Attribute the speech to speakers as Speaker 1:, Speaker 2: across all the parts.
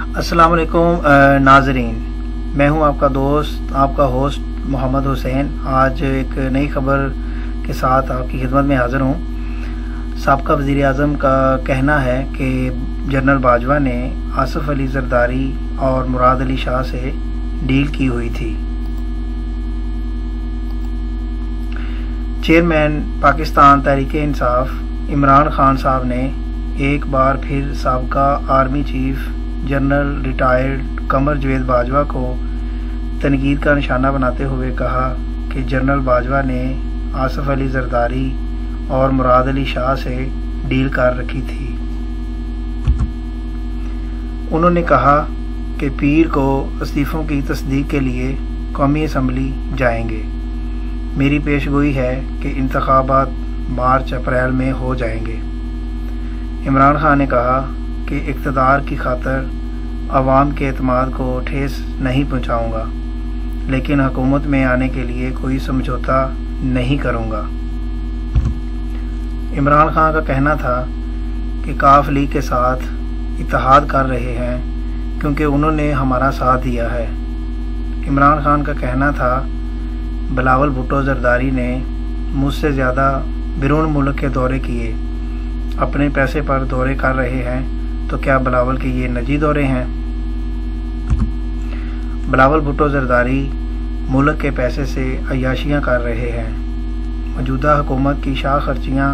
Speaker 1: अस्सलाम वालेकुम नाजरीन, मैं हूं आपका दोस्त, आपका होस्ट मोहम्मद हुसैन। आज एक नई खबर के साथ आपकी खिदमत में हाज़िर हूं। साबका वज़ीर आज़म का कहना है कि जनरल बाजवा ने आसिफ अली जरदारी और मुराद अली शाह से डील की हुई थी। चेयरमैन पाकिस्तान तहरीक-ए-इंसाफ इमरान खान साहब ने एक बार फिर साबका आर्मी चीफ जनरल रिटायर्ड कमर जवेद बाजवा को तनकीद का निशाना बनाते हुए कहा कि जनरल बाजवा ने आसिफ अली जरदारी और मुराद अली शाह से डील कर रखी थी। उन्होंने कहा कि पीर को इस्तीफ़ों की तस्दीक के लिए कौमी असम्बली जाएंगे। मेरी पेशगोई है कि इंतखाबात मार्च अप्रैल में हो जाएंगे। इमरान खान ने कहा कि इक़्तिदार की खातर अवाम के एतमाद को ठेस नहीं पहुंचाऊंगा, लेकिन हुकूमत में आने के लिए कोई समझौता नहीं करूंगा। इमरान खान का कहना था कि काफ लीग के साथ इत्तेहाद कर रहे हैं क्योंकि उन्होंने हमारा साथ दिया है। इमरान खान का कहना था बिलावल भुट्टो जरदारी ने मुझसे ज़्यादा बैरून मुल्क के दौरे किए, अपने पैसे पर दौरे कर रहे हैं, तो क्या बिलावल के ये निजी दौरे हैं? बिलावल भुट्टो जरदारी मुल्क के पैसे से अय्याशियाँ कर रहे हैं। मौजूदा हुकूमत की शाह खर्चियाँ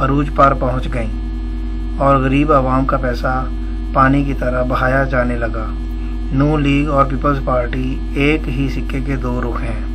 Speaker 1: अरूज पर पहुँच गईं और गरीब आवाम का पैसा पानी की तरह बहाया जाने लगा। नून लीग और पीपल्स पार्टी एक ही सिक्के के दो रुख हैं।